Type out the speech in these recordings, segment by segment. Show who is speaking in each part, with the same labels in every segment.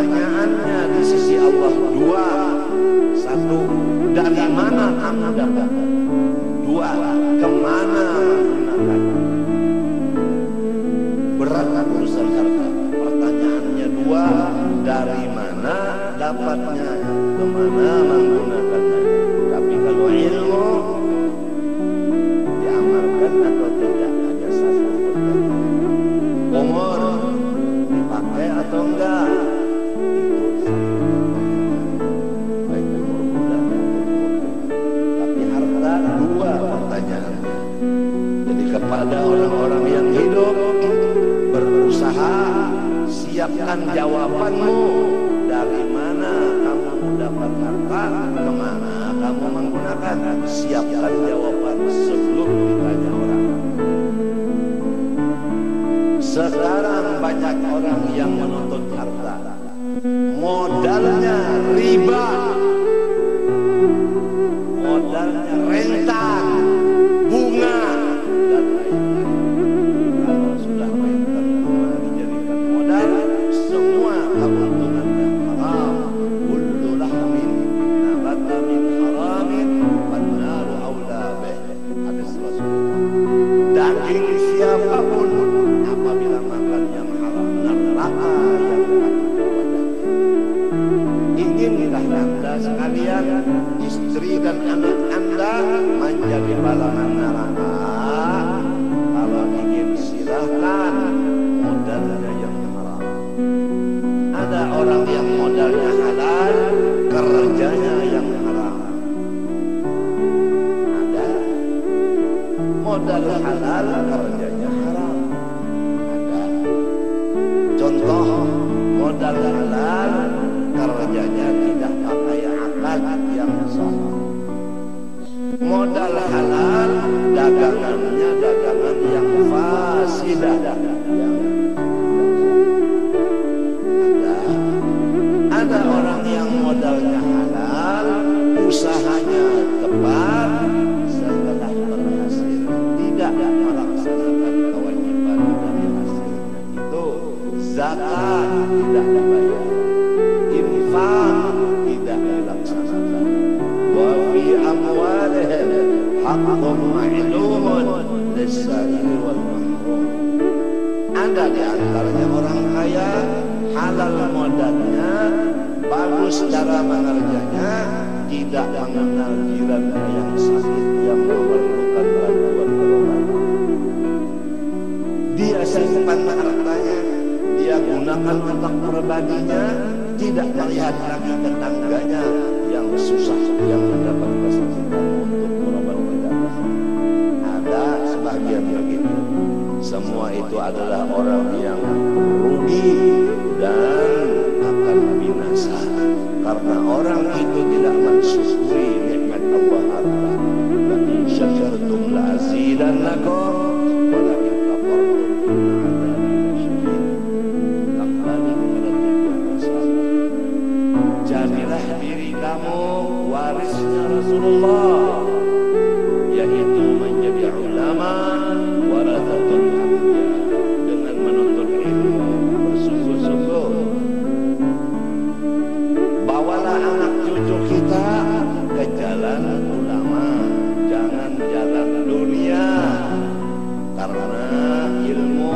Speaker 1: pertanyaannya di sisi Allah dua. Satu, dari mana kamu dapat? Dua, kemana menggunakan? Berat urusan harta. Pertanyaannya dua, dari mana dapatnya, kemana menggunakannya. Tapi kalau ilmu diamalkan atau tidak, hanya satu pertanyaan. Umur dipakai atau enggak, itu satu pertanyaan. Baik umur muda maupun umur tua. Tapi harta dua pertanyaannya. Jadi kepada orang-orang yang hidup, berusaha, siapkan jawabanmu. Dari mana kamu dapat harta, kemana kamu menggunakan. Siapkan jawaban sebelum ditanya orang. Sekarang banyak orang yang menuntut harta, modalnya riba, modalnya rentan, bunga, dan lain-lain. Kalau sudah rentan bunga dijadikan modal, semua keuntungannya haram. Kullu lahmin nabata min haramin fannaru aula bih. Hadis Rasulullah. Daging siapapun apabila makan yang haram, neraka yang akan kepadanya. Inginkah Anda sekalian, istri dan anak Anda menjadi balanan neraka? Kalau ingin, silahkan, modalnya yang haram. Ada orang yang modalnya halal, kerjanya yang haram. Ada modal halal, kerjanya haram. Ada contoh modal halal, kerjanya tidak pakai akad yang sah. Modal halal, dagangannya dagangan yang fasidah, ada orang yang modalnya halal, usahanya tepat, setelah berhasil tidak melaksanakan kewajiban dari hasilnya itu. Zakat tidak dibayar, infak tidak dilaksanakan. Wa fi amwalihim haqqun ma'lumun lis-sa'ili wal mahrum. Ada di antaranya orang kaya, halal modalnya, bagus cara mengerjanya, tidak mengenal jirannya yang sakit, yang memerlukan bantuan berobat. Dia simpan hartanya, dia gunakan untuk pribadinya, tidak melihat lagi tetangganya yang susah, yang mendapat kesakitan untuk berobat berobat. Ada sebagian begitu. Semua itu adalah orang yang rugi dan akan binasa, karena orang itu tidak mensyukuri nikmat Allah harta. La in syakartum la azidannakum wa la in kafartum inna adzabi lasyadid. Kembali kepada tujuan asal. Jadilah diri kamu warisnya Rasulullah, yaitu menjadi ulama warathatul anbiya, dengan menuntut ilmu bersungguh-sungguh. Bawalah anak cucu kita ke jalan ulama, jangan jalan dunia, karena ilmu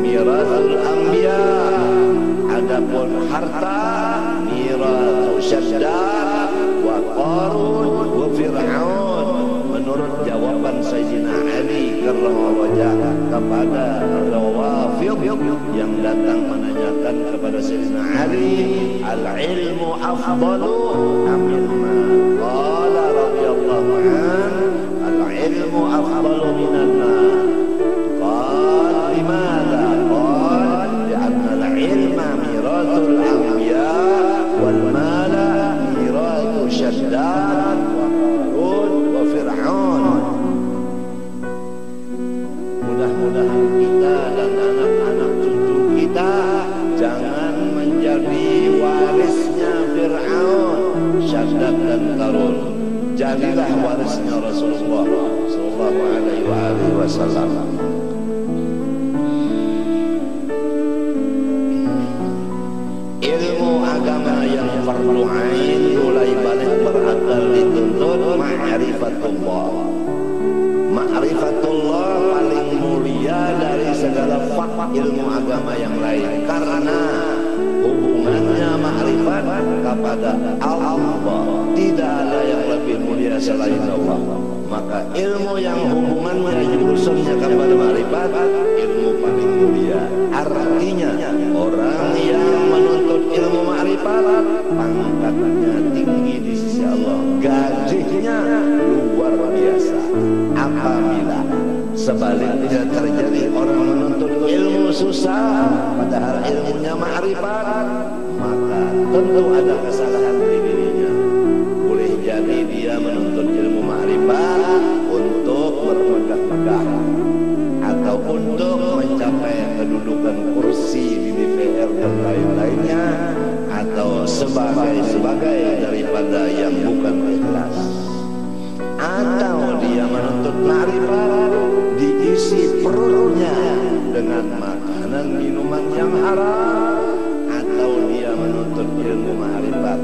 Speaker 1: mirasul anbiya. Adapun harta mirasul Syaddad wa Qarun wa Fir'aun. Menurut jawaban Sayyidina Ali karramallahu wajhah kepada Rawafid yang datang menanyakan kepada Sayyidina Ali, al-ilmu afdalu amil mal? Qala radhiyallahu an, al-ilmu afdalu minan mal. Qala limadha? Qala li'anna al-ilma mirathul anbiya wal mala mirathu Syaddad wa Qarun wa Fir'aun. Mudah-mudahan kita dan anak-anak cucu kita jangan menjadi warisnya Fir'aun, Syaddad dan Qarun. Jadilah warisnya Rasulullah sallallahu alaihi wasallam. Ilmu fardu ain, mulai balik berakal dituntut ma'rifatullah. Ma'rifatullah paling mulia dari segala ilmu agama yang lain, karena hubungannya ma'rifat kepada Allah. Tidak ada yang lebih mulia selain Allah. Maka ilmu yang hubungannya jurusannya kepada ma'rifat, ilmu paling mulia. Artinya orang yang menuntut ilmu ma'rifat pangkatnya tinggi di sisi Allah, gajinya luar biasa. Apabila sebaliknya terjadi orang menuntut ilmu susah padahal ilmunya ma'rifat, maka tentu ada kesalahan di dirinya. Boleh jadi dia menuntut ilmu ma'rifat untuk bermegah-megah atau untuk mencapai kedudukan kursi di DPR dan lain-lainnya, atau sebagai daripada yang bukan ikhlas. Atau dia menuntut ma'rifat diisi perutnya dengan makanan minuman yang haram, atau dia menuntut ilmu ma'rifat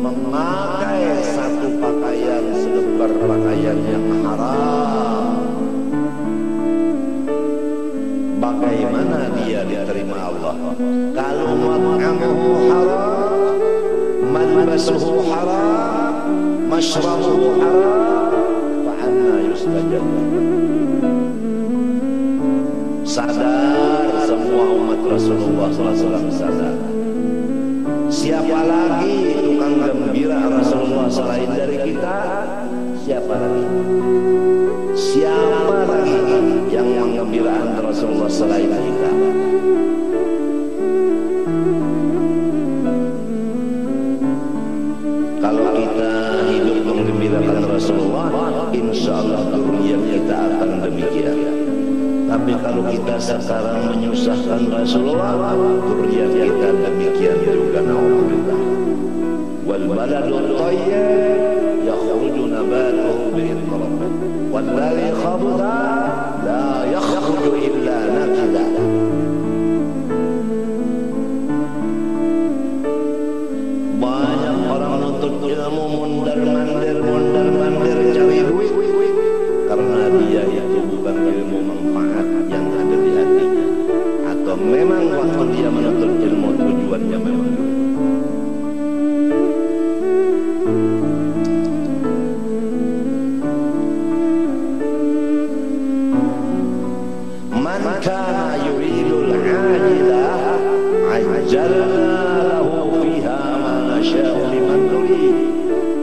Speaker 1: memakai satu pakaian selembar pakaian yang haram. Bagaimana dia diterima Allah? Kalau mat'amuhu haram, malbasuhu haram, mashrabuhu haram, fa'anna yustajab. Sadar semua umat Rasulullah SAW, sadar. Siapa lagi tukang gembira Rasulullah selain dari kita? Siapa lagi? Siapa lagi yang menggembiraan Rasulullah selain kita? Kalau kita hidup menggembirakan Rasulullah, insya Allah dunia kita akan demikian. Tapi kalau kita sekarang menyusahkan Rasulullah, dunia kita demikian juga. Na'udzubillah. Wal baladut thayyib yakhruju nabatuhu bi'idzni rabbih, wal ladzi khabutha la yakhruju illa nakida. Banyak orang nuntut ilmu mondar-mandir cari duit, karena dia itu bukan ilmu manfaat yang ada di hatinya, atau memang waktu dia menuntut ilmu tujuannya memang duit. Man kana yuridul ajilah ajjalna lahu fiha ma nasha'u liman nurid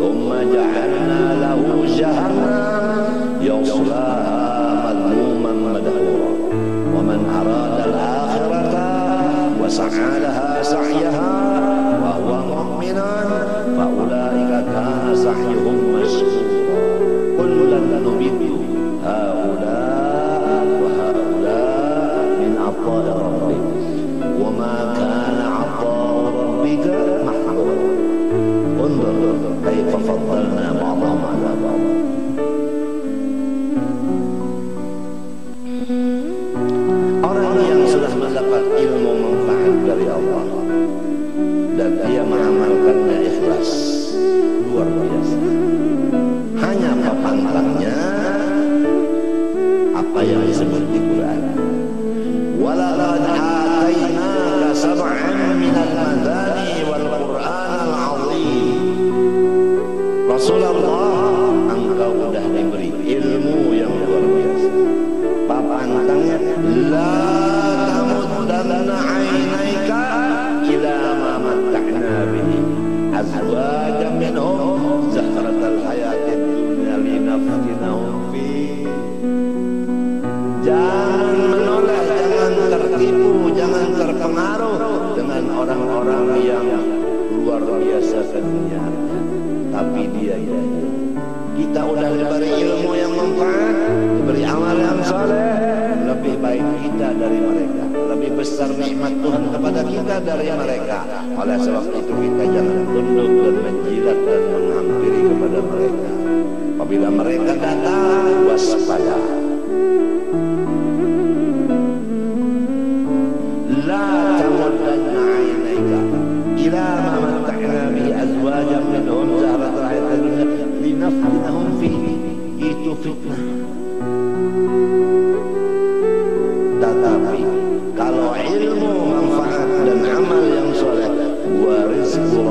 Speaker 1: thumma ja'alna lahu jahannam yaslaha madmuman madhura wa man arada al-akhirata wa sa'a laha sa'yaha wa huwa mu'minun fa ulaika kana sa'yuhum mashkura. Kullan numiddu haula ربك وما كان عطاء ربك محظورا. انظر كيف فضلنا بعضهم على بعض. Orang yang sudah mendapat ilmu manfaat dari Allah dan dia mengamalkannya ikhlas, luar biasa. Hanya pantangnya apa yang disebut di Quran, وَلَقَدْ آتَيْنَاكَ سَبْعًا مِنَ الْمَثَانِي وَالْقُرْآنَ الْعَظِيمِ. Rasulullah, engkau sudah diberi ilmu yang luar biasa. Pantangnya, la tamuddanna 'ainaika ila ma matta'na bihi azwajan minhum zahratal hayatid dunya linaftinahum fi. Jangan menoleh, jangan tertipu, jangan terpengaruh dengan orang-orang yang luar biasa keduniaannya. Tapi dia kita udah diberi ilmu yang manfaat, diberi amal yang saleh, lebih baik kita dari mereka, lebih besar nikmat Tuhan kepada kita dari mereka. Oleh sebab itu kita jangan tunduk dan menjilat dan menghampiri kepada mereka. Apabila mereka datang, waspada. La tamuddanna 'ainaika ila ma matta'na bihi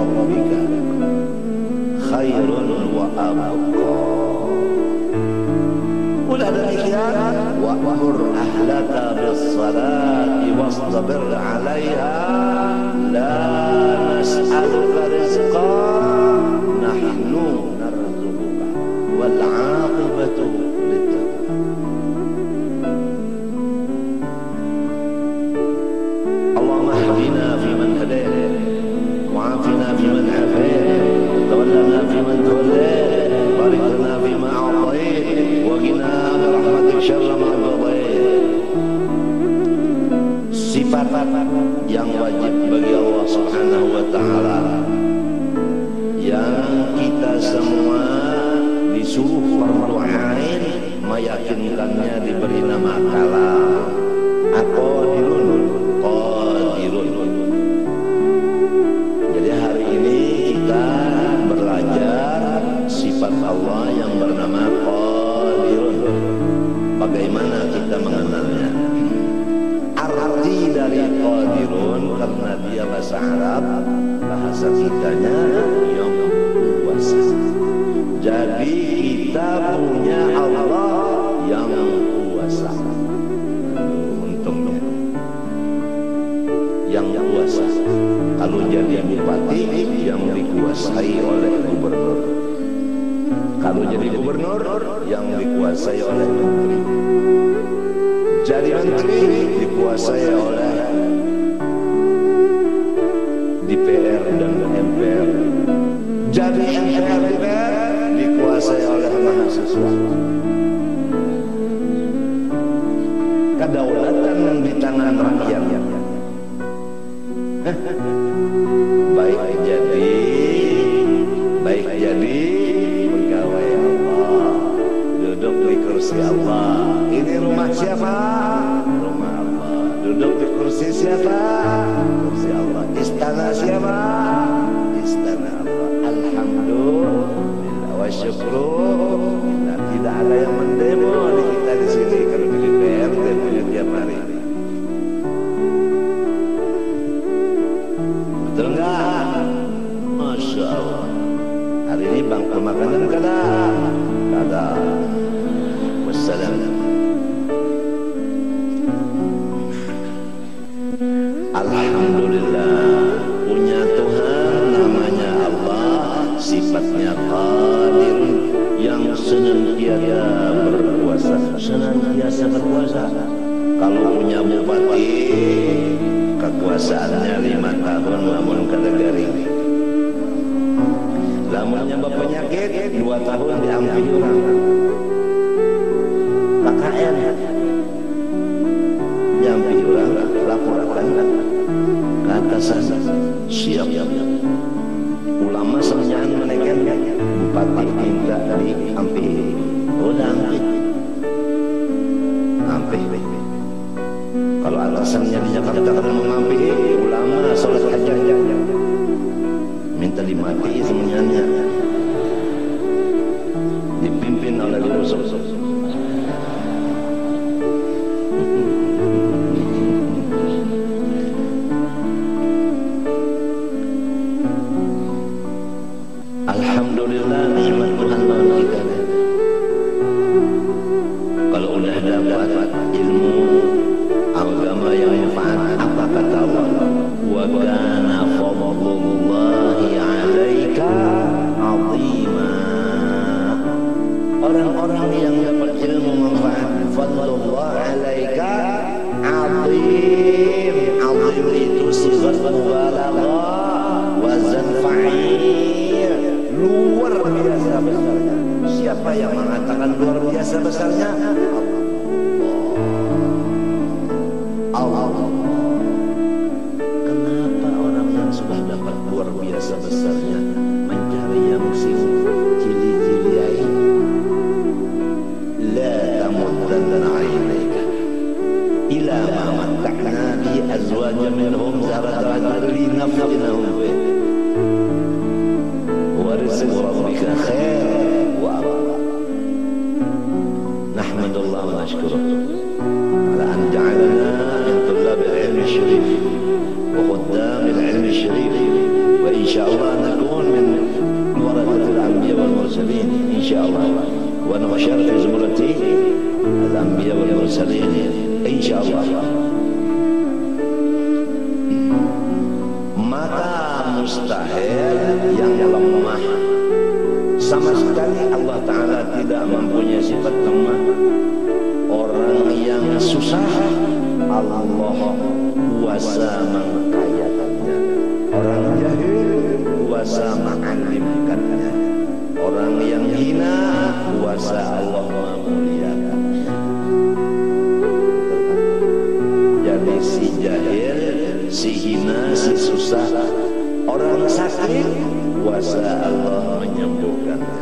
Speaker 1: rabbika khairun wa abqa. Udah demikian, wa'mur ahlaka bis-salati wastabir 'alaiha la nas'aluka rizqan nahnu narzuquka wal 'aqibatu lit-taqwa. Allahumma ihdina fiman hadayt wa 'afina fiman 'afayt wa tawallana fiman tawallayt barik lana fima a'tayt wa qina birahmatika syarra ma qadayt. Sifat yang wajib bagi Allah Subhanahu wa ta'ala yang kita semua disuruh fardu ain meyakinkannya diberi nama kalam. Qadirun. Jadi hari ini kita belajar sifat Allah yang bernama Qadirun. Bagaimana kita mengenalnya? Arti dari Qadirun karena dia bahasa Arab, bahasa kitanya yang kuasa. Jadi kita punya Allah yang kuasa. Untungnya yang kuasa. Kalau jadi bupati yang dikuasai oleh gubernur. Kalau jadi gubernur yang dikuasai oleh menteri. Jadi menteri dikuasai oleh DPR dan MPR. Jadi MPR DPR dikuasai oleh mahasiswa. Kedaulatan di tangan rakyat. Baik jadi pegawai Allah, duduk di kursi Allah. Ini rumah siapa? Rumah Allah. Duduk di kursi siapa? Kursi Allah. Istana siapa? Istana Allah. Alhamdulillah wa syukrulillah. Tidak ada yang mendemo di kita di sini. Kalau di DPR demonya tiap hari. Betul enggak? Masya Allah. Hari ini bangku makanan kada. Wassalam. Alhamdulillah, punya Tuhan namanya Allah, sifatnya Qadir, yang senantiasa berkuasa. Senantiasa berkuasa. Kalau punya bupati, kekuasaannya 5 tahun namun kada garing. Lamunnya berpenyakit 2 tahun diambil orang. KKN diambil orang, laporkan ke atasan, siap. Ulama semenjak menekan bupati minta diambil, udah ambil. Kalau atasannya di Jakarta kada mengambil, ulama sholat hajat minta dimati semuanya, dipimpin oleh Rasul. Alhamdulillah, nikmat Tuhan bagi kita. Kalau udah dapat ilmu agama yang manfaat, apa kata Allah? Wa kana fadlullahi 'alaika 'azima. Orang-orang yang dapat ilmu manfaat, fadlullah 'alaika 'azim. 'Azim itu sifat mubalaghah, wazan fa'il, luar biasa besarnya. Siapa yang mengatakan luar biasa besarnya? Allah. Kenapa orang yang sudah dapat luar biasa besarnya mencari yang cili-cili? La tamuddanna 'ainayka ila ma matta'na bi azwajan minhum zahratal hayati linaftinahum fihi wa rizqu rabbika khair wa abqa. Nahmadullah wa nashkuruh ala an ja'alana min tullab al-'ilm al-sharif wa khuddam al-'ilm al-sharif wa insyaallah nakun min warathil anbiya wal mursalin insyaallah wa nahsyar fi zumrati al anbiya wal mursalin insyaallah. Maka mustahil yang lemah sama sekali Allah Ta'ala tidak mempunyai sifat lemah. Orang yang susah Allah kuasa mengkayakannya, orang jahil kuasa mengalimkannya, orang yang hina kuasa Allah memuliakannya. Jadi si jahil, si hina, si susah, orang sakit kuasa Allah menyembuhkannya.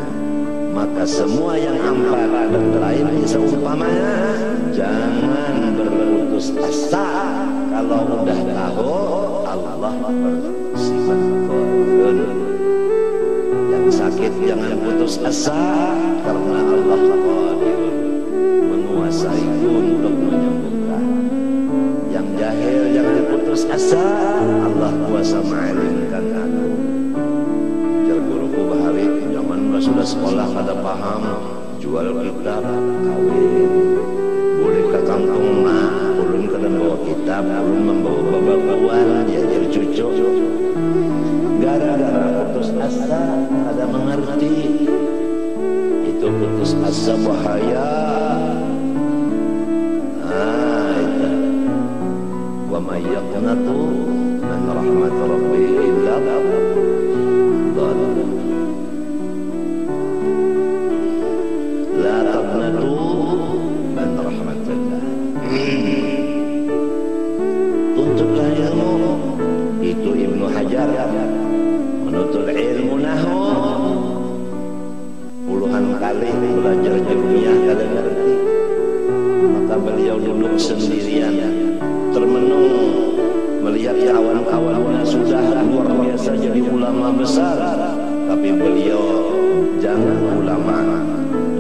Speaker 1: Maka semua yang empat dan lain seumpamanya jangan berputus asa. Kalau udah tahu Allah bersifat qadir. Yang sakit jangan putus asa karena Allah qadir menguasai untuk menyembuhkan. Yang jahil jangan putus asa, Allah kuasa mengalimkan aku. Guruku bahari zaman sudah sekolah kada paham, jual kitab kawin boleh ke kampung mah ulun kada bawa kitab, ulun membawa babaguan diajar cucu. Gara-gara putus asa kada mengerti, itu putus asa bahaya. Itu wa may yaqnatu min rahmat rabbih illa la taqnatu min rahmatillah. Tuntutlah ilmu. Itu Ibnu Hajar menuntut ilmu nahwu puluhan kali belajar jurmiyah kada ngerti. Maka beliau duduk sendirian termenung melihat kawan-kawannya sudah luar biasa jadi ulama besar, tapi beliau jangan ulama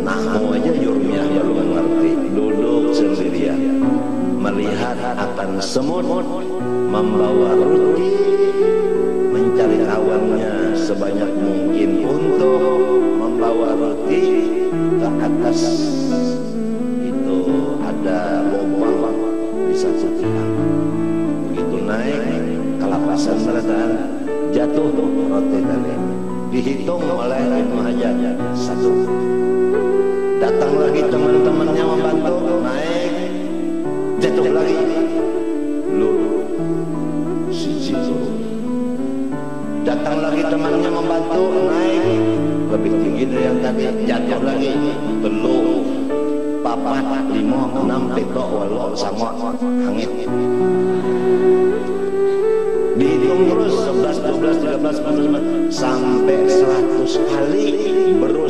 Speaker 1: nahwu aja jurmiyah belum mengerti, duduk sendirian melihat akan semut membawa roti mencari kawannya sebanyak mungkin untuk membawa roti ke atas. Itu ada lubang di satu tiang. Begitu naik kelapasan meredahan, jatuh roti tadi. Dihitung oleh Ibnu Hajar satu. Datang lagi teman-temannya membantu, naik, jatuh lagi, luru, siji turun. Datang lagi temannya membantu, naik, lebih tinggi dari yang tadi, jatuh lagi, telu, papat, 5, 6, pito, walau, sama, hangit. Dihitung terus 11, 12, 13, 14 sampai 100 kali baru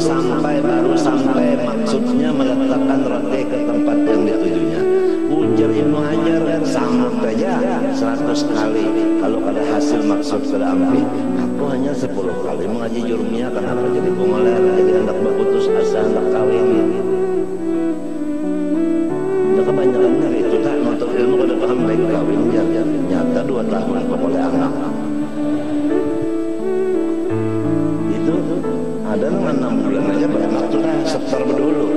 Speaker 1: sampai maksudnya meletakkan roti ke tempat yang ditujunya. Ujar Ibnu Hajar sambut aja 100 kali. Kalau ada hasil maksud sudah ambil. Aku hanya 10 kali mengaji jurmiyah, kenapa jadi pengoler, jadi hendak berputus asa, hendak kawin. Ya kebanyakannya itu tak nuntut ilmu kada paham baik kawin nyata 2 tahun oleh anak. Itu ada 6 bulan aja beranak sudah setor berdulu.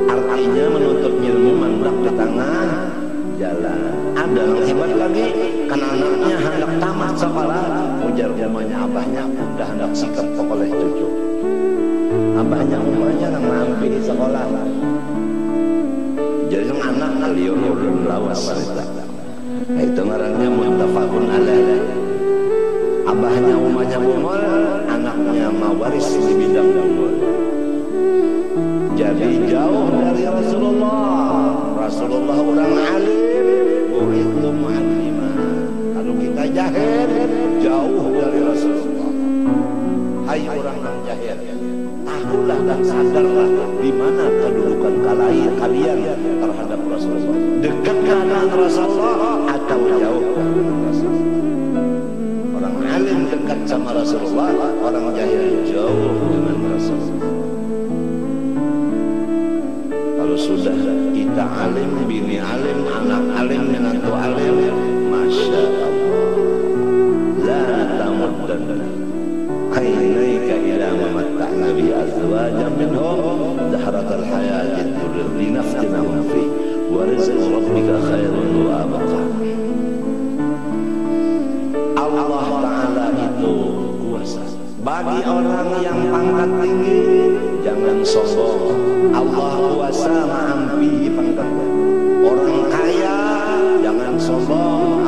Speaker 1: Artinya menuntut ilmu mandak di tengah jalan. Ada yang hebat lagi, kan anaknya hendak tamat sekolah, ujar umahnya abahnya udah hendak sikap oleh cucu. Abahnya umahnya nang mampi di sekolah. Jadi yang anak liur lawas wanita. Itu ngarannya muttafaqun alaih. Abahnya umahnya bungol, anaknya mawaris di bidang bungol. Jadi jauh dari Rasulullah. Rasulullah orang alim, bu'itu mu'allimah. Kalau kita jahil, jauh dari Rasulullah. Hai orang yang jahil, tahulah dan sadarlah di mana kedudukan kalian terhadap Rasulullah. Dekat dengan Rasulullah atau jauh dengan Rasulullah. Orang alim dekat sama Rasulullah, orang jahil jauh dengan Rasulullah. Kalau sudah kita alim, bini alim, anak alim, menantu alim, azwajan minhum zahratal hayatid dunya linaftinahum fi wa rizqu rabbika khairun wa abqa. Allah Ta'ala itu kuasa. Bagi orang yang pangkat tinggi, jangan sombong. Allah kuasa ma'ampi pangkatnya. Orang kaya, jangan sombong.